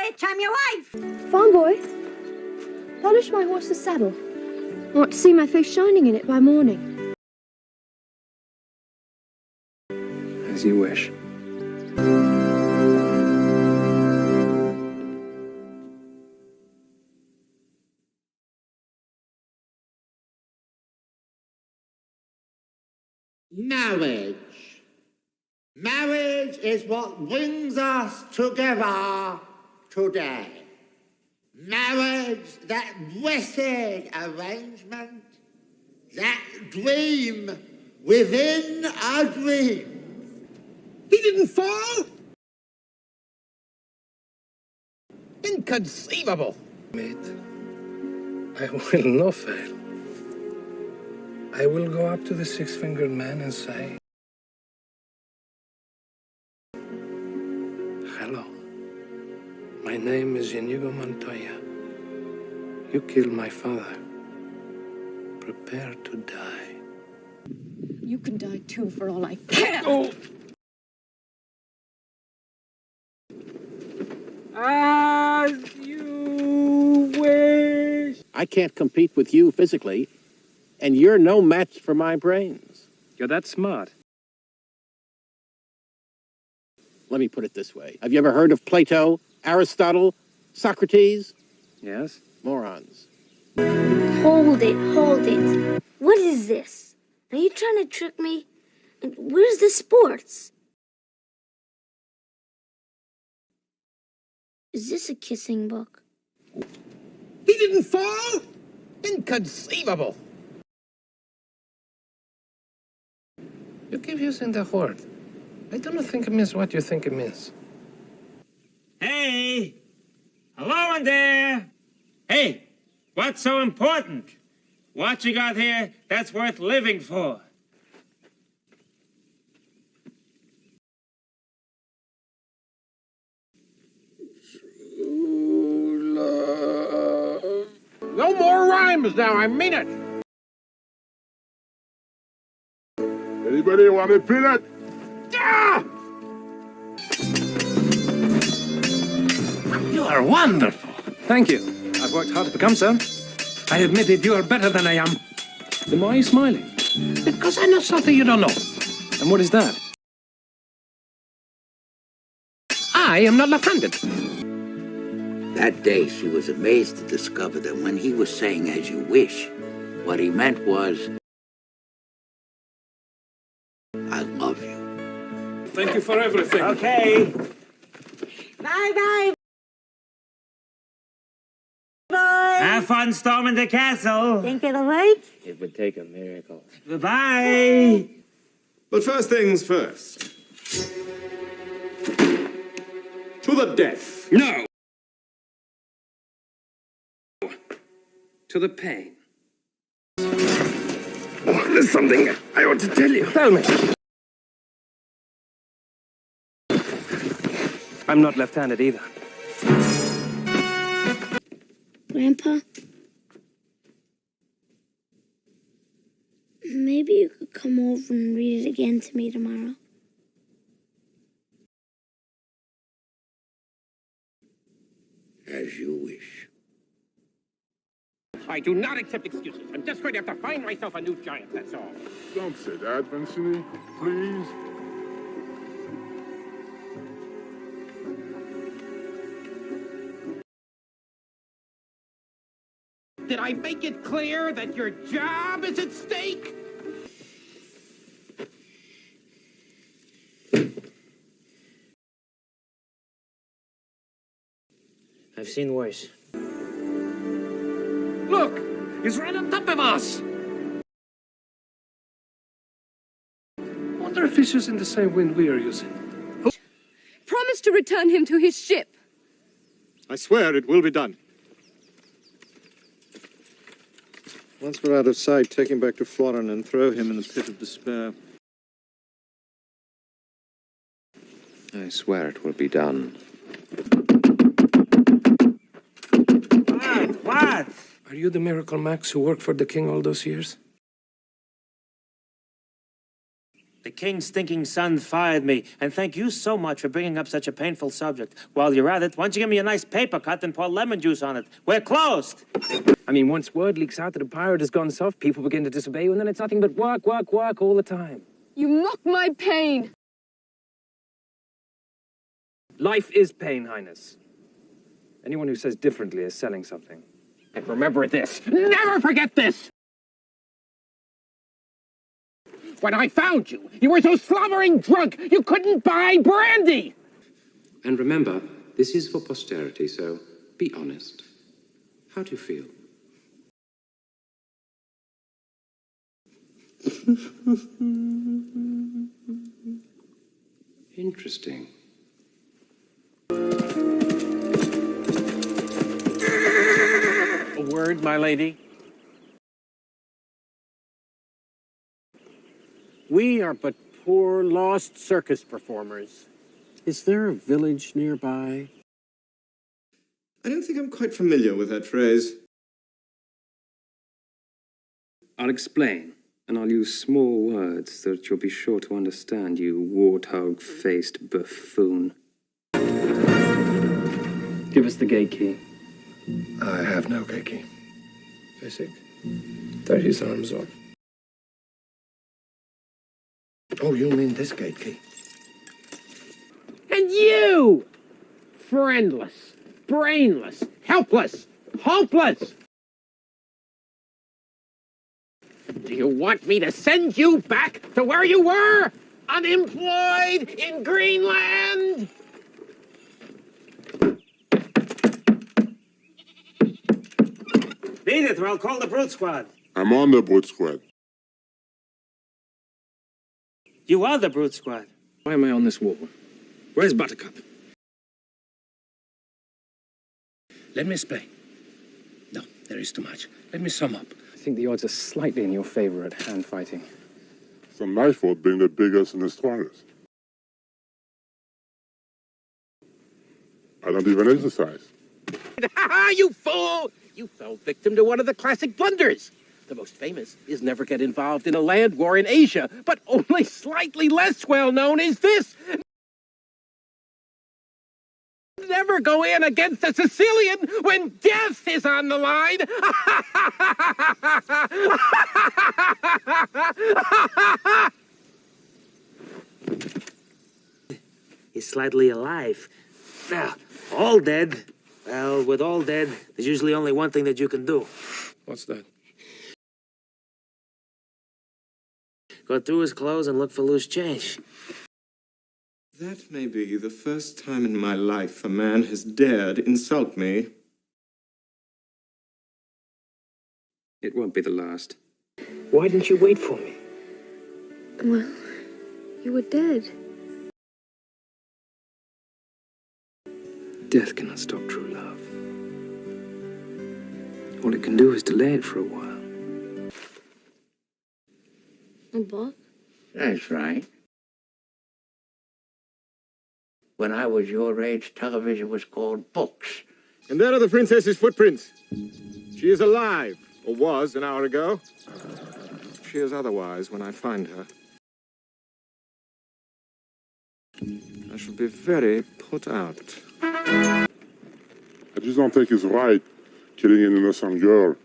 bitch, I'm your wife. Farm boy, polish my horse's saddle. I want to see my face shining in it by morning. As you wish. Marriage. Marriage is what brings us together today. Marriage, that blessed arrangement, that dream within a dream. He didn't fall! Inconceivable! Mate, I will not fail. I will go up to the six-fingered man and say, hello, my name is Inigo Montoya. You killed my father. Prepare to die. You can die too, for all I care. Oh! As you wish. I can't compete with you physically, and you're no match for my brains. You're that smart. Let me put it this way. Have you ever heard of Plato, Aristotle, Socrates? Yes? Morons. Hold it. What is this? Are you trying to trick me? And where's the sports? Is this a kissing book? He didn't fall! Inconceivable! You keep using the word. I don't think it means what you think it means. Hey! Hello in there! Hey! What's so important? What you got here that's worth living for? No more rhymes now, I mean it! Anybody want a peanut? Ah! You are wonderful. Thank you. I've worked hard to become so. I admit it, you are better than I am. Then why are you smiling? Because I know something you don't know. And what is that? I am not left-handed. That day, she was amazed to discover that when he was saying "as you wish," what he meant was, I love you. Thank you for everything. Okay. Bye-bye. Bye. Have fun storming the castle. Think it'll work? It would take a miracle. Goodbye. But first things first. To the death. No! To the pain. Oh, there's something I ought to tell you. Tell me. I'm not left-handed either. Grandpa? Maybe you could come over and read it again to me tomorrow. As you wish. I do not accept excuses. I'm just going to have to find myself a new giant, that's all. Don't say that, Vincent, please. Did I make it clear that your job is at stake? I've seen worse. Look! He's right on top of us! I wonder if he's using the same wind we are using. Promise to return him to his ship. I swear it will be done. Once we're out of sight, take him back to Florin and throw him in the pit of despair. I swear it will be done. What? Are you the Miracle Max who worked for the king all those years? The king's stinking son fired me, and thank you so much for bringing up such a painful subject. While you're at it, why don't you give me a nice paper cut and pour lemon juice on it? We're closed! I mean, once word leaks out that a pirate has gone soft, people begin to disobey you, and then it's nothing but work, work, work all the time. You mock my pain. Life is pain, Highness. Anyone who says differently is selling something. And remember this. Never forget this! When I found you, you were so slobbering drunk, you couldn't buy brandy! And remember, this is for posterity, so be honest. How do you feel? Interesting. A word, my lady. We are but poor, lost circus performers. Is there a village nearby? I don't think I'm quite familiar with that phrase. I'll explain, and I'll use small words so that you'll be sure to understand, you warthog-faced buffoon. Give us the gate key. I have no gate key. Basic. 30 arms off. Oh, you mean this gate key? And you! Friendless, brainless, helpless, hopeless! Do you want me to send you back to where you were? Unemployed in Greenland? Beat it, or I'll call the brute squad. I'm on the brute squad. You are the brute squad. Why am I on this wall? Where's Buttercup? Let me explain. No, there is too much. Let me sum up. I think the odds are slightly in your favor at hand fighting. It's not my fault being the biggest and the strongest. I don't even exercise. Ha you fool! You fell victim to one of the classic blunders. The most famous is never get involved in a land war in Asia, but only slightly less well known is this. Never go in against a Sicilian when death is on the line. He's slightly alive. Now, all dead. Well, with all dead, there's usually only one thing that you can do. What's that? Go through his clothes and look for loose change. That may be the first time in my life a man has dared insult me. It won't be the last. Why didn't you wait for me? Well, you were dead. Death cannot stop true love. All it can do is delay it for a while. A book? That's right. When I was your age, television was called books. And there are the princess's footprints. She is alive, or was an hour ago. She is otherwise when I find her. I shall be very put out. I just don't think it's right, killing an innocent girl.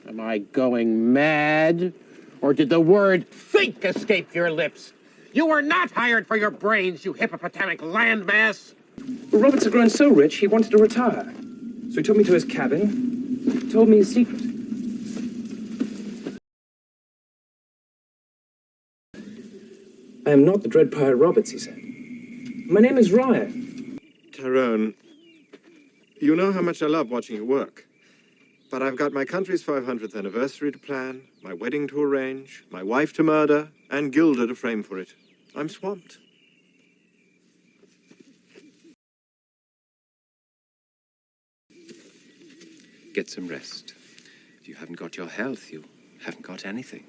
Am I going mad? Or did the word think escape your lips? You were not hired for your brains, you hippopotamic landmass! Well, Roberts had grown so rich, he wanted to retire. So he took me to his cabin, told me his secret. I am not the dread pirate Roberts, he said. My name is Ryan. Tyrone, you know how much I love watching you work. But I've got my country's 500th anniversary to plan, my wedding to arrange, my wife to murder, and Gilda to frame for it. I'm swamped. Get some rest. If you haven't got your health, you haven't got anything.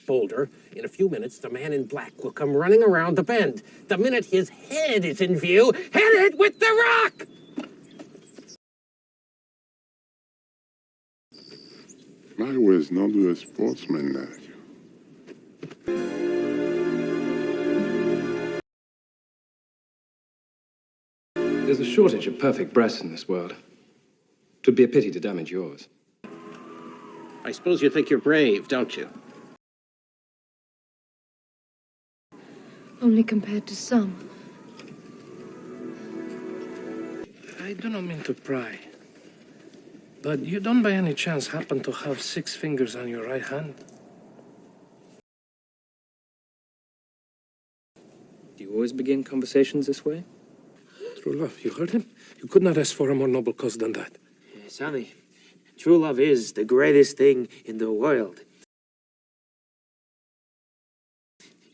Boulder, in a few minutes, the man in black will come running around the bend. The minute his head is in view, hit it with the rock! I was not a sportsman like you. There's a shortage of perfect breasts in this world. It would be a pity to damage yours. I suppose you think you're brave, don't you? Only compared to some. I do not mean to pry, but you don't by any chance happen to have 6 fingers on your right hand? Do you always begin conversations this way? True love, you heard him? You could not ask for a more noble cause than that. Sonny, true love is the greatest thing in the world.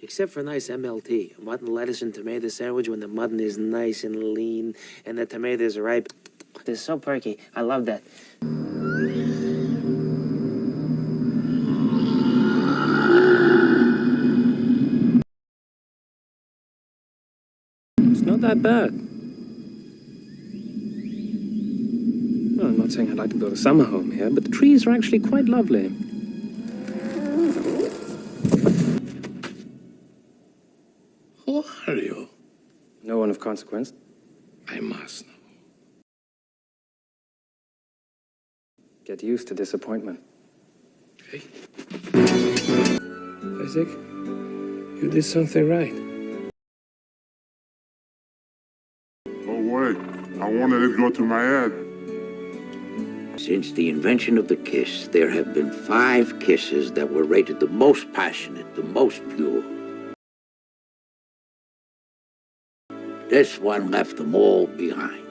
Except for a nice MLT, a mutton, lettuce, and tomato sandwich when the mutton is nice and lean and the tomatoes are ripe. They're so perky. I love that. It's not that bad. Well, I'm not saying I'd like to build a summer home here, but the trees are actually quite lovely. Who are you? No one of consequence. I must know. Get used to disappointment. Okay. Isaac, you did something right. Oh, wait. I wanted it to go to my head. Since the invention of the kiss, there have been 5 kisses that were rated the most passionate, the most pure. This one left them all behind.